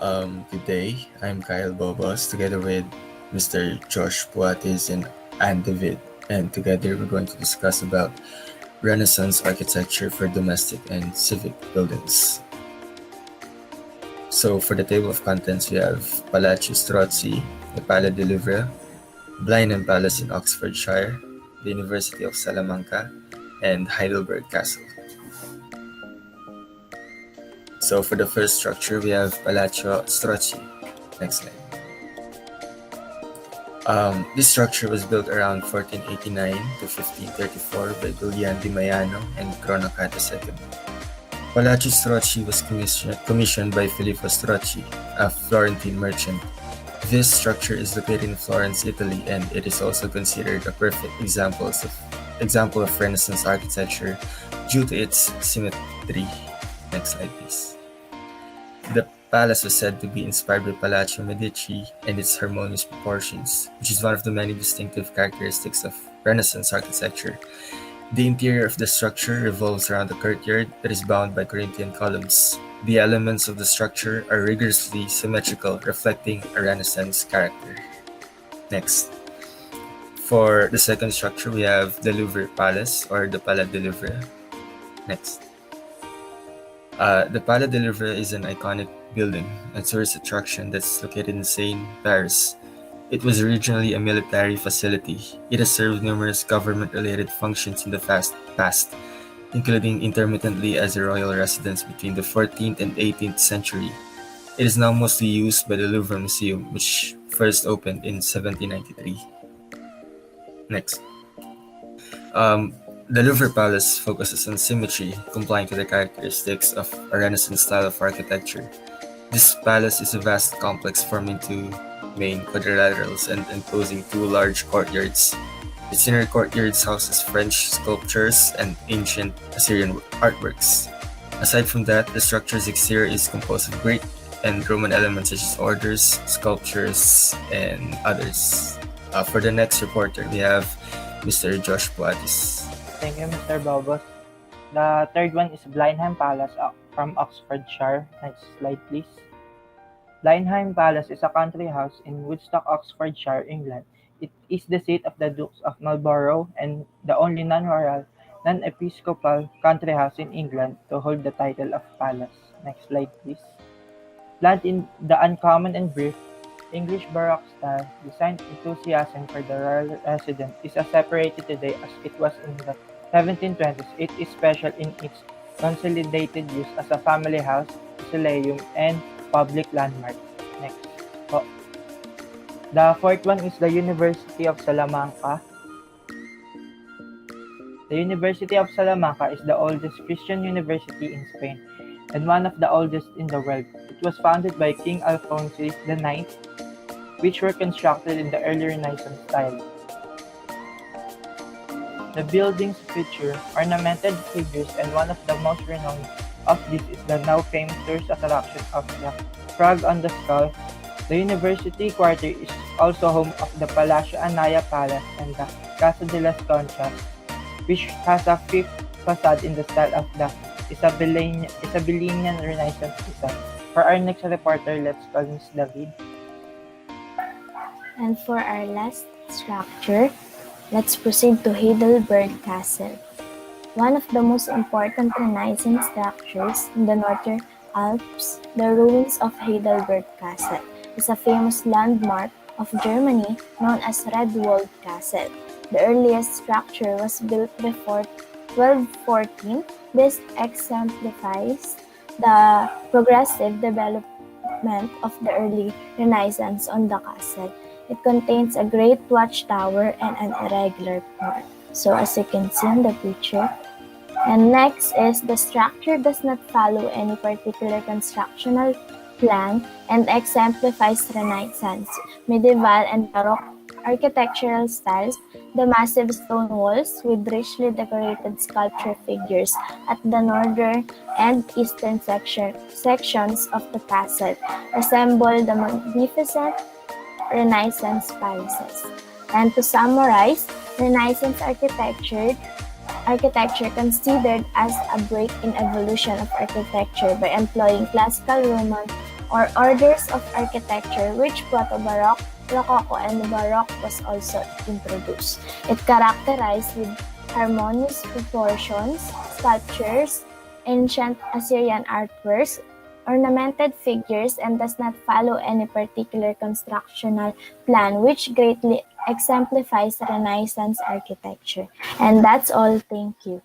Good day. I'm Kyle Bobos together with Mr. Josh Buatis and Anne David. And together we're going to discuss about Renaissance architecture for domestic and civic buildings. So for the table of contents, we have Palazzo Strozzi, the Pala di Louvre, Blenheim Palace in Oxfordshire, the University of Salamanca, and Heidelberg Castle. So for the first structure, we have Palazzo Strozzi. Next slide. This structure was built around 1489 to 1534 by Guglielmo di Maiano and Cronacat II. Palazzo Strozzi was commissioned by Filippo Strozzi, a Florentine merchant. This structure is located in Florence, Italy, and it is also considered a perfect example of Renaissance architecture due to its symmetry. Next slide, please. The palace was said to be inspired by Palazzo Medici and its harmonious proportions, which is one of the many distinctive characteristics of Renaissance architecture. The interior of the structure revolves around a courtyard that is bound by Corinthian columns. The elements of the structure are rigorously symmetrical, reflecting a Renaissance character. Next. For the second structure, we have the Louvre Palace, or the Palais de Louvre. Next. The Palais de Louvre is an iconic building, a tourist attraction that's located in Seine, Paris. It was originally a military facility. It has served numerous government-related functions in the past, including intermittently as a royal residence between the 14th and 18th century. It is now mostly used by the Louvre Museum, which first opened in 1793. Next. The Louvre Palace focuses on symmetry, complying to the characteristics of a Renaissance style of architecture. This palace is a vast complex forming two main quadrilaterals and enclosing two large courtyards. Its inner courtyards houses French sculptures and ancient Assyrian artworks. Aside from that, the structure's exterior is composed of Greek and Roman elements such as orders, sculptures, and others. For the next reporter, we have Mr. Josh Buatis. Thank you, Mr. Bobos. The third one is Blenheim Palace from Oxfordshire. Next slide, please. Blenheim Palace is a country house in Woodstock, Oxfordshire, England. It is the seat of the Dukes of Marlborough and the only non-royal, non-episcopal country house in England to hold the title of palace. Next slide, please. Planned in the uncommon and brief English Baroque style, designed enthusiasm for the royal residence is separated today as it was in the 1720s. It is special in its consolidated use as a family house, mausoleum, and public landmark. Next. The fourth one is the University of Salamanca. The University of Salamanca is the oldest Christian university in Spain and one of the oldest in the world. It was founded by King Alfonso IX, which were constructed in the early Renaissance style. The buildings feature ornamented figures, and one of the most renowned of these is the now famous tourist attraction of the Frog on the Skull. The University Quarter is also home of the Palacio Anaya Palace and the Casa de las Conchas, which has a fifth facade in the style of the Isabellian Renaissance design. For our next reporter, let's call Ms. David. And for our last structure, let's proceed to Heidelberg Castle. One of the most important Renaissance structures in the Northern Alps, the ruins of Heidelberg Castle, is a famous landmark of Germany known as Red Walled Castle. The earliest structure was built before 1214. This exemplifies the progressive development of the early Renaissance on the castle. It contains a great watchtower and an irregular port. So as you can see in the picture. And next is the structure does not follow any particular constructional plan and exemplifies Renaissance, medieval, and Baroque architectural styles. The massive stone walls with richly decorated sculpture figures at the northern and eastern sections of the castle resemble the magnificent Renaissance palaces. And to summarize, Renaissance architecture considered as a break in evolution of architecture by employing classical Roman or orders of architecture, which Proto-Baroque, Rococo, and Baroque was also introduced. It characterized with harmonious proportions, sculptures, ancient Assyrian artworks, ornamented figures, and does not follow any particular constructional plan, which greatly exemplifies Renaissance architecture. And that's all. Thank you.